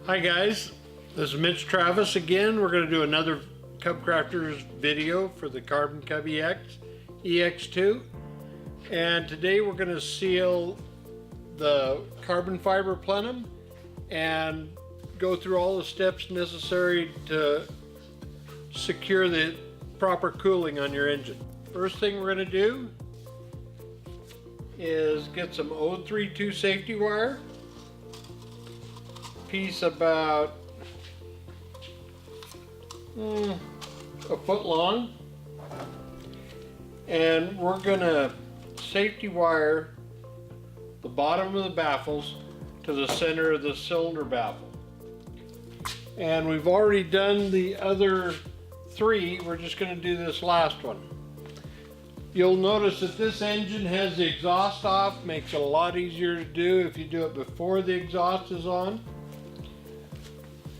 Hi guys, this is Mitch Travis again. We're going to do another Cub Crafters video for the Carbon Cub EX2, and today we're going to seal the carbon fiber plenum and go through all the steps necessary to secure the proper cooling on your engine. First thing we're going to do is get some 032 safety wire, piece about a foot long, and we're gonna safety wire the bottom of the baffles to the center of the cylinder baffle. And we've already done the other three. We're just going to do this last one. You'll notice that this engine has the exhaust off. Makes it a lot easier to do if you do it before the exhaust is on.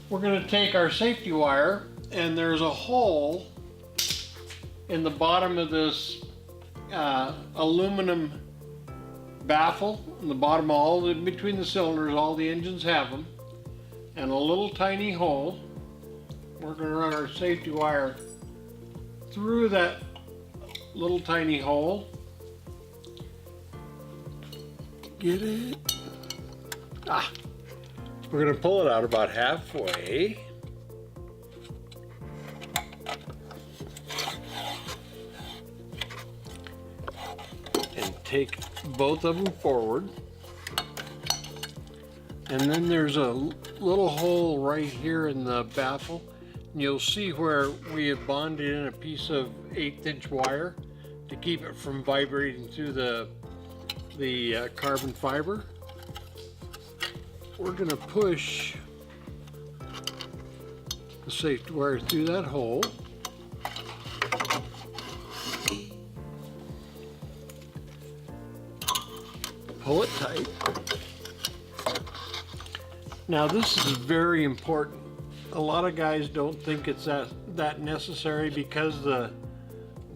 We're going to take our safety wire, and there's a hole in the bottom of this aluminum baffle, in the bottom, all in between the cylinders. All the engines have them, and a little tiny hole. We're going to run our safety wire through that little tiny hole. Get it? We're going to pull it out about halfway. And take both of them forward. And then there's a little hole right here in the baffle. And you'll see where we have bonded in a piece of 1/8 inch wire to keep it from vibrating through the carbon fiber. We're going to push the safety wire through that hole. Pull it tight. Now this is very important. A lot of guys don't think it's that necessary because the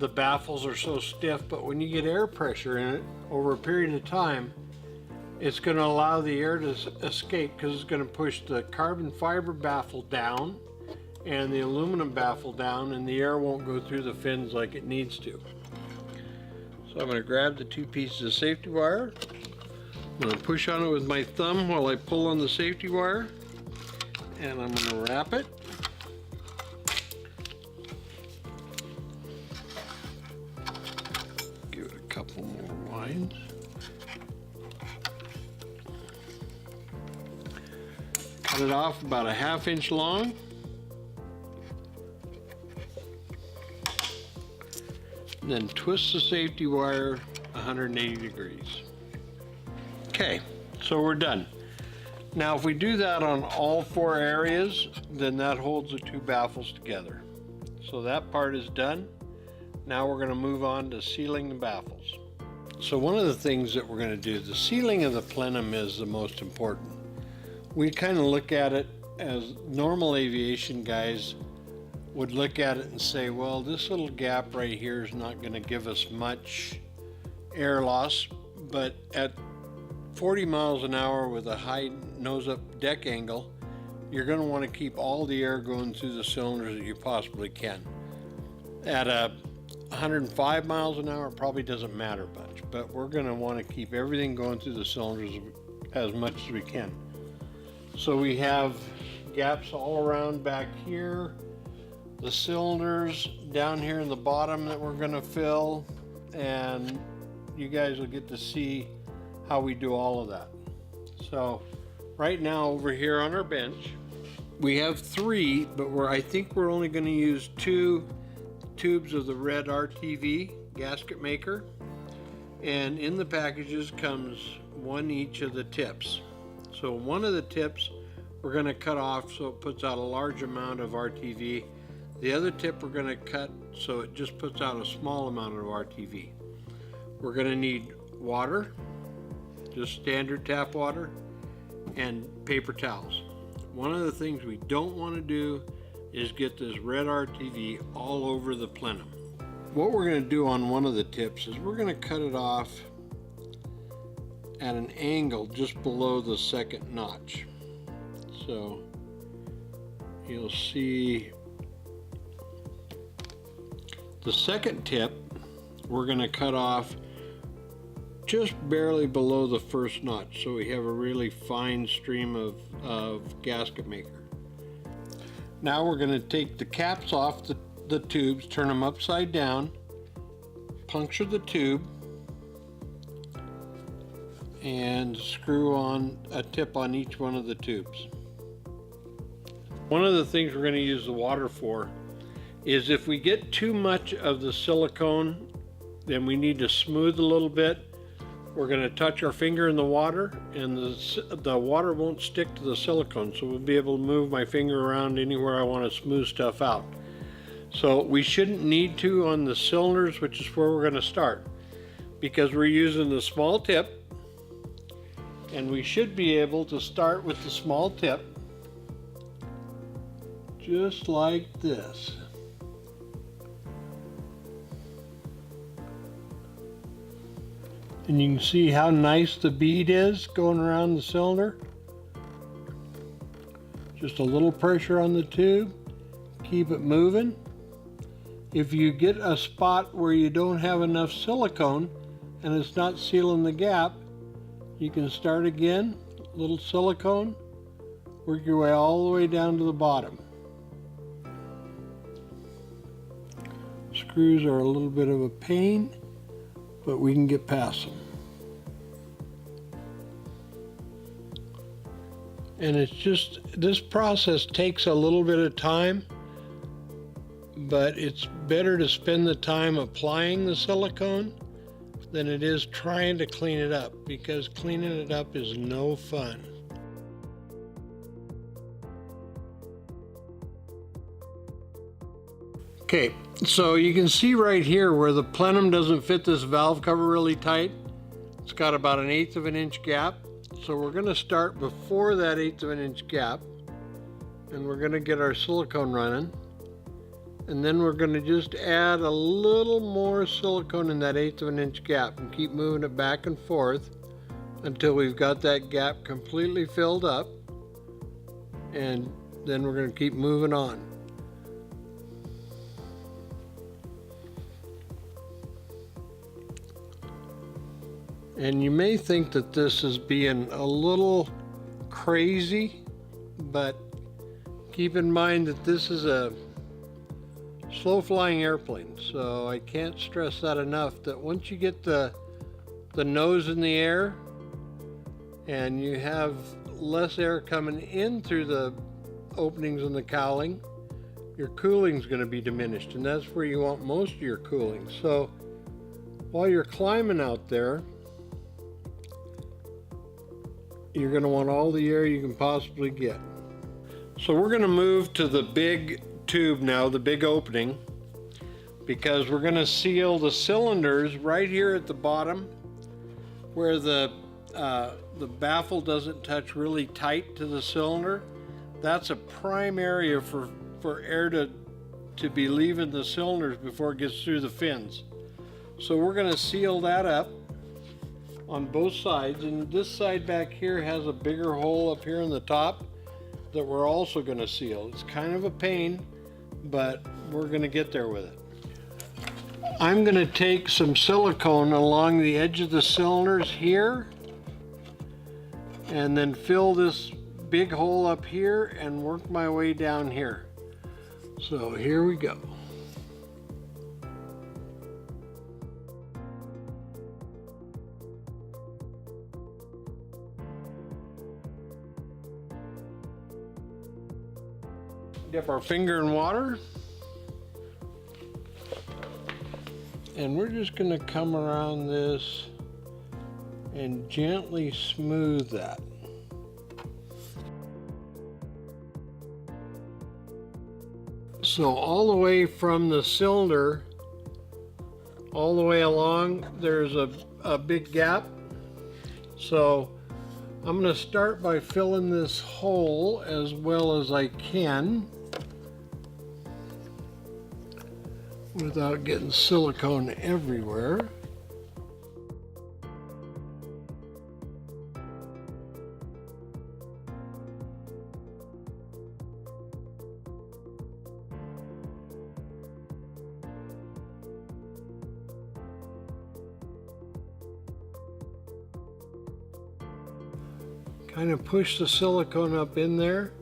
baffles are so stiff, but when you get air pressure in it over a period of time, it's going to allow the air to escape, because it's going to push the carbon fiber baffle down and the aluminum baffle down, and the air won't go through the fins like it needs to. So I'm going to grab the two pieces of safety wire. I'm going to push on it with my thumb while I pull on the safety wire, and I'm going to wrap it. Give it a couple more winds. Cut it off about a 1/2 inch long. And then twist the safety wire 180 degrees. Okay, so we're done. Now if we do that on all 4 areas, then that holds the 2 baffles together. So that part is done. Now we're going to move on to sealing the baffles. So one of the things that we're going to do, the sealing of the plenum is the most important. We kind of look at it as normal aviation guys would look at it and say, well, this little gap right here is not going to give us much air loss, but at 40 miles an hour with a high nose-up deck angle, you're going to want to keep all the air going through the cylinders that you possibly can. At 105 miles an hour, it probably doesn't matter much, but we're going to want to keep everything going through the cylinders as much as we can. So we have gaps all around back here, the cylinders down here in the bottom that we're going to fill, and you guys will get to see how we do all of that. So right now over here on our bench we have 3, but I think we're only going to use 2 tubes of the red RTV gasket maker, and in the packages comes 1 each of the tips. So one of the tips we're going to cut off so it puts out a large amount of RTV. The other tip we're going to cut so it just puts out a small amount of RTV. We're going to need water, just standard tap water, and paper towels. One of the things we don't want to do is get this red RTV all over the plenum. What we're going to do on one of the tips is we're going to cut it off at an angle just below the second notch. So you'll see the second tip we're going to cut off just barely below the first notch, so we have a really fine stream of gasket maker. Now we're going to take the caps off the tubes, turn them upside down, puncture the tube, and screw on a tip on each one of the tubes. One of the things we're going to use the water for is if we get too much of the silicone, then we need to smooth a little bit. We're going to touch our finger in the water, and the water won't stick to the silicone, so we'll be able to move my finger around anywhere I want to smooth stuff out. So we shouldn't need to on the cylinders, which is where we're going to start, because we're using the small tip, and we should be able to start with the small tip just like this. And you can see how nice the bead is going around the cylinder. Just a little pressure on the tube, keep it moving. If you get a spot where you don't have enough silicone and it's not sealing the gap, you can start again, little silicone, work your way all the way down to the bottom. Screws are a little bit of a pain, but we can get past them. And it's just, this process takes a little bit of time, but it's better to spend the time applying the silicone than it is trying to clean it up, because cleaning it up is no fun. Okay, so you can see right here where the plenum doesn't fit this valve cover really tight. It's got about 1/8 of an inch gap. So we're going to start before that 1/8 of an inch gap, and we're going to get our silicone running. And then we're going to just add a little more silicone in that 1/8 of an inch gap and keep moving it back and forth until we've got that gap completely filled up. And then we're going to keep moving on. And you may think that this is being a little crazy, but keep in mind that this is a slow-flying airplane, so I can't stress that enough, that once you get the nose in the air and you have less air coming in through the openings in the cowling, your cooling is going to be diminished, and that's where you want most of your cooling. So while you're climbing out there, you're going to want all the air you can possibly get. So we're going to move to the big tube now, the big opening, because we're going to seal the cylinders right here at the bottom where the baffle doesn't touch really tight to the cylinder. That's a prime area for air to be leaving the cylinders before it gets through the fins. So we're going to seal that up on both sides, and this side back here has a bigger hole up here in the top that we're also going to seal. It's kind of a pain, but we're going to get there with it. I'm going to take some silicone along the edge of the cylinders here and then fill this big hole up here and work my way down here. So here we go. Dip our finger in water, and we're just going to come around this and gently smooth that. So all the way from the cylinder all the way along, there's a big gap. So I'm going to start by filling this hole as well as I can without getting silicone everywhere. Kind of push the silicone up in there.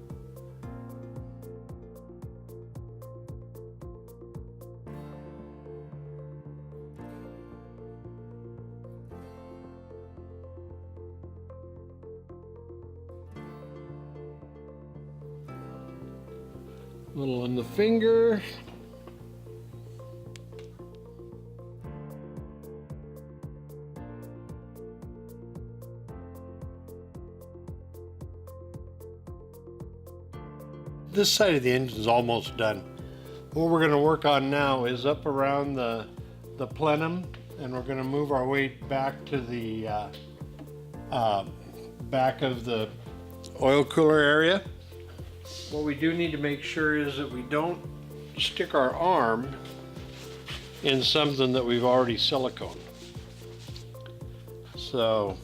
A little on the finger. This side of the engine is almost done. What we're going to work on now is up around the plenum, and we're going to move our way back to the back of the oil cooler area. What we do need to make sure is that we don't stick our arm in something that we've already siliconed. So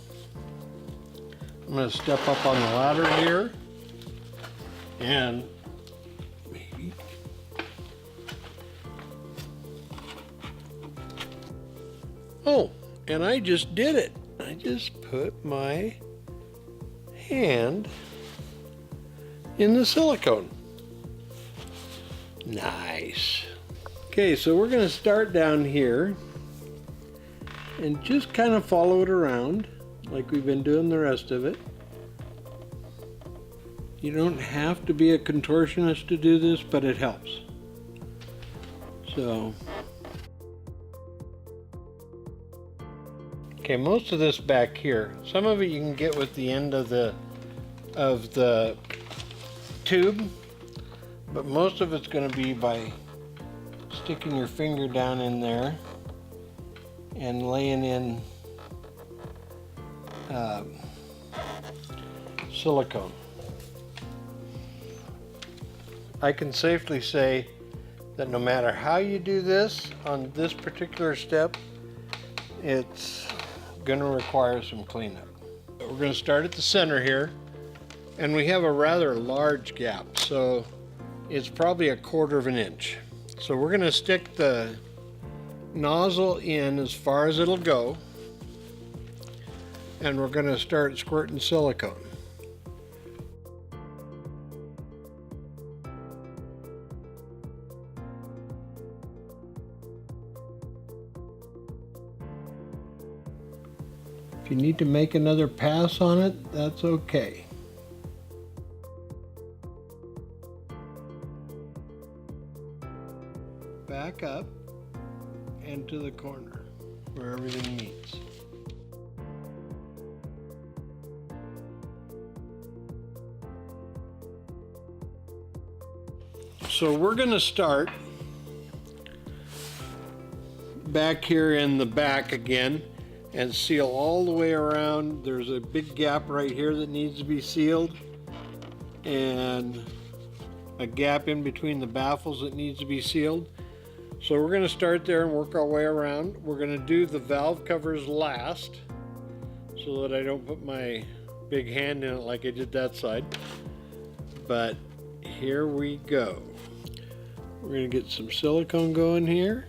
I'm going to step up on the ladder here and maybe and I just did it. I just put my hand in the silicone. Nice. Okay, so we're going to start down here and just kind of follow it around like we've been doing the rest of it. You don't have to be a contortionist to do this, but it helps. So, okay, most of this back here, some of it you can get with the end of the tube, but most of it's going to be by sticking your finger down in there and laying in silicone. I can safely say that no matter how you do this on this particular step, it's going to require some cleanup. We're going to start at the center here, and we have a rather large gap, so it's probably 1/4 inch. So we're going to stick the nozzle in as far as it'll go, and we're going to start squirting silicone. If you need to make another pass on it, that's okay. Back up and to the corner where everything meets. So we're going to start back here in the back again and seal all the way around. There's a big gap right here that needs to be sealed, and a gap in between the baffles that needs to be sealed. So we're going to start there and work our way around. We're going to do the valve covers last so that I don't put my big hand in it like I did that side. But here we go. We're going to get some silicone going here.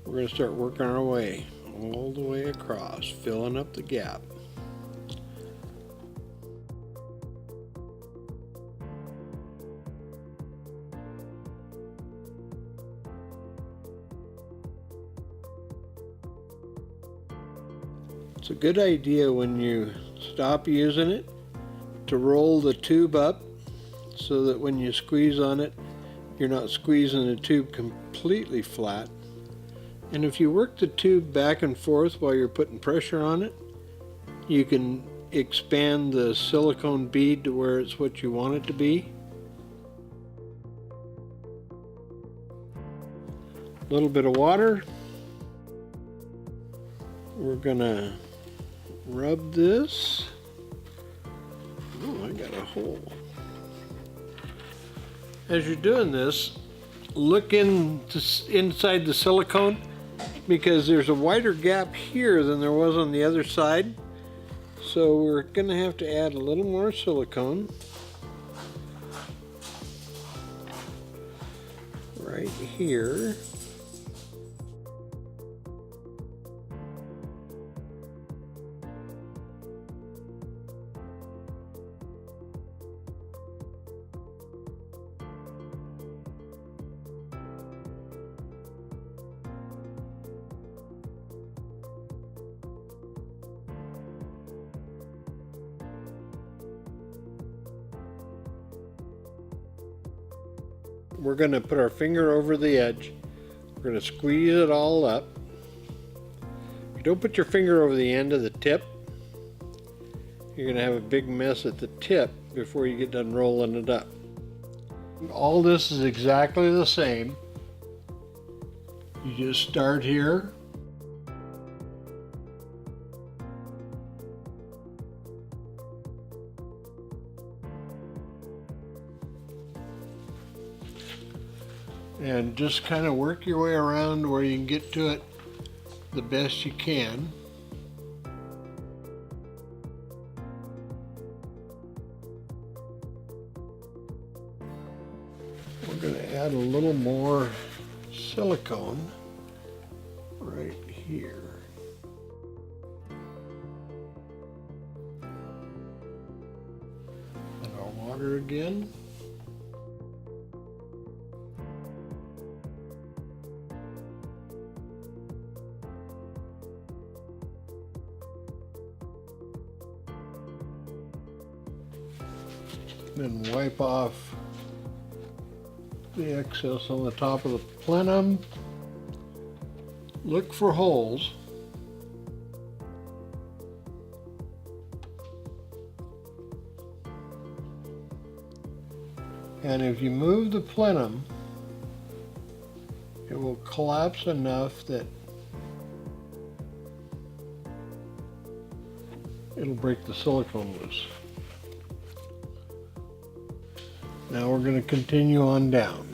We're going to start working our way all the way across, filling up the gap. It's a good idea when you stop using it to roll the tube up so that when you squeeze on it, you're not squeezing the tube completely flat. And if you work the tube back and forth while you're putting pressure on it, you can expand the silicone bead to where it's what you want it to be. A little bit of water. We're gonna rub this. Oh, I got a hole. As you're doing this, look inside the silicone, because there's a wider gap here than there was on the other side. So we're going to have to add a little more silicone right here. we're going to put our finger over the edge. We're going to squeeze it all up. If you don't put your finger over the end of the tip, you're going to have a big mess at the tip before you get done rolling it up. All this is exactly the same. You just start here. And just kind of work your way around where you can get to it the best you can. We're going to add a little more silicone right here. And our water again. Then wipe off the excess on the top of the plenum. Look for holes. And if you move the plenum, it will collapse enough that it'll break the silicone loose. Now we're going to continue on down.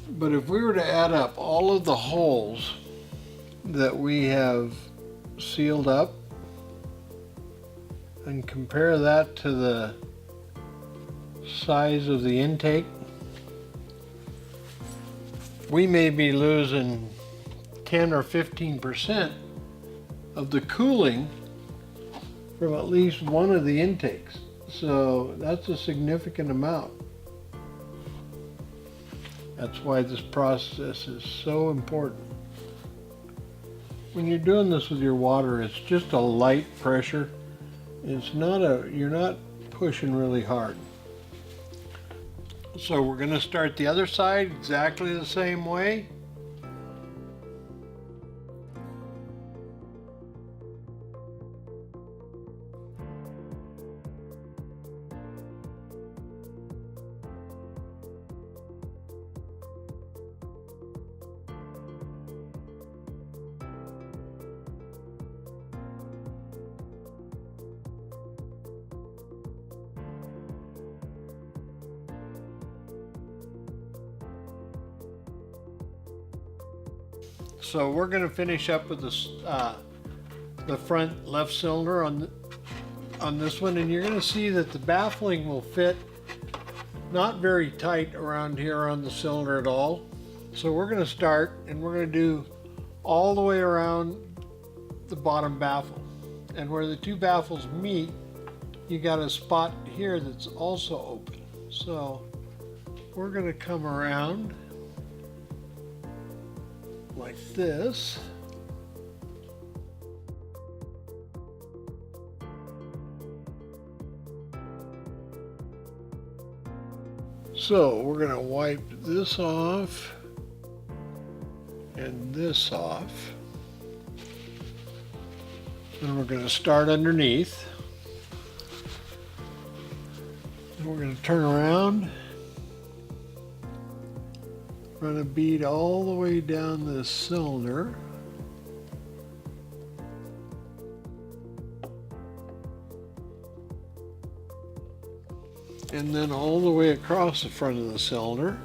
But if we were to add up all of the holes that we have sealed up and compare that to the size of the intake, we may be losing 10 or 15% of the cooling from at least one of the intakes. So that's a significant amount. That's why this process is so important. When you're doing this with your water, it's just a light pressure. It's not you're not pushing really hard. So we're going to start the other side exactly the same way. So we're going to finish up with the front left cylinder on this one, and you're going to see that the baffling will fit not very tight around here on the cylinder at all. So we're going to start, and we're going to do all the way around the bottom baffle, and where the two baffles meet, you got a spot here that's also open. So we're going to come around like this. So we're going to wipe this off and this off. Then we're going to start underneath. And we're going to turn around. Run a bead all the way down this cylinder. And then all the way across the front of the cylinder.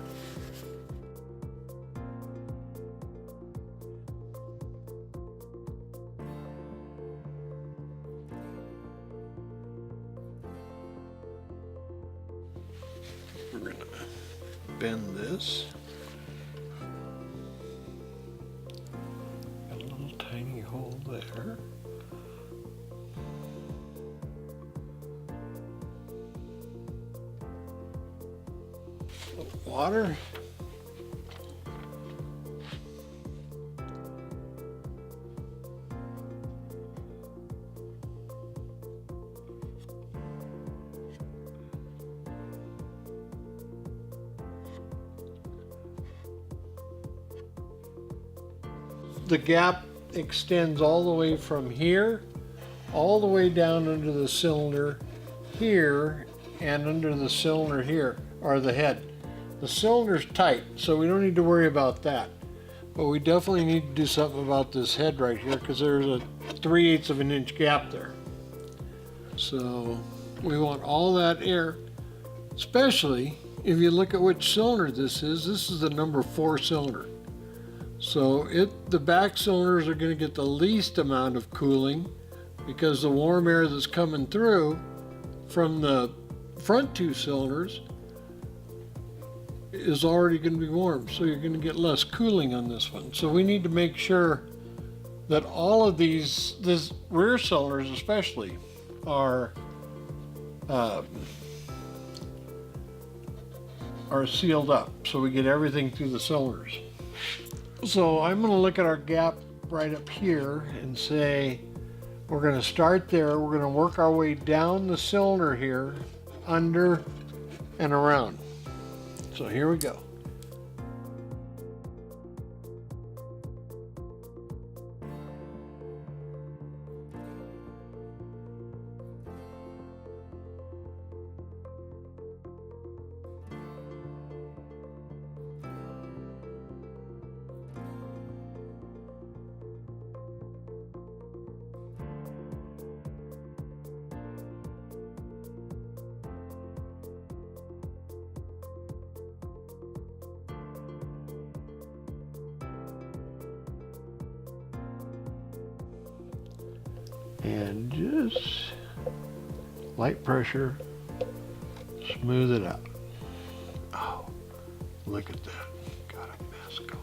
We're going to bend this. Tiny hole there. Water. The gap extends all the way from here, all the way down under the cylinder here, and under the cylinder here, or the head. The cylinder's tight, so we don't need to worry about that. But we definitely need to do something about this head right here, because there's a 3/8 of an inch gap there. So we want all that air, especially if you look at which cylinder this is the number 4 cylinder. So the back cylinders are going to get the least amount of cooling because the warm air that's coming through from the front 2 cylinders is already going to be warm. So you're going to get less cooling on this one. So we need to make sure that all of these rear cylinders especially are sealed up so we get everything through the cylinders. So I'm going to look at our gap right up here and say we're going to start there. We're going to work our way down the cylinder here, under and around. So here we go. And just light pressure, smooth it out. Oh, look at that. Got a mess going.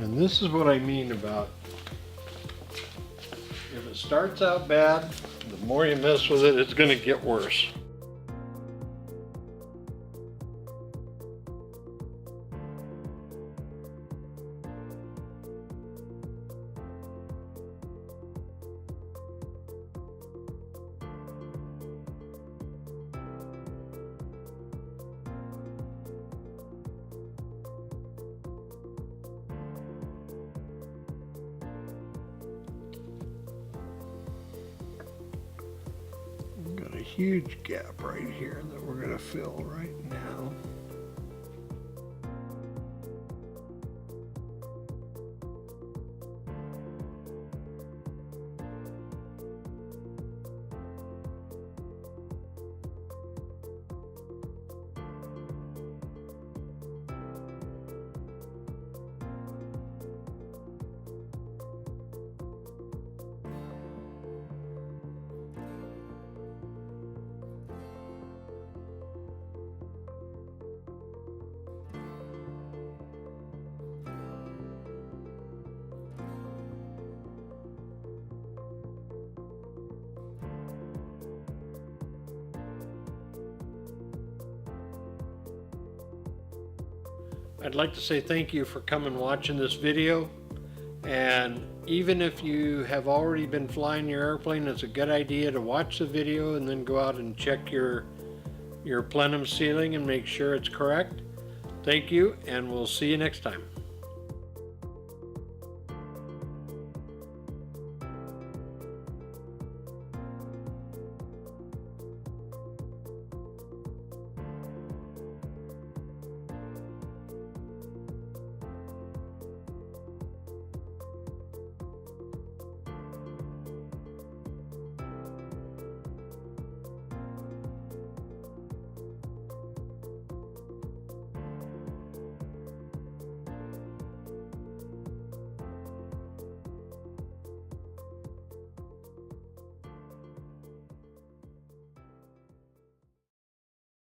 And this is what I mean about if it starts out bad, the more you mess with it, it's going to get worse. Huge gap right here that we're going to fill right now. I'd like to say thank you for coming and watching this video, and even if you have already been flying your airplane, it's a good idea to watch the video and then go out and check your plenum sealing and make sure it's correct. Thank you, and we'll see you next time.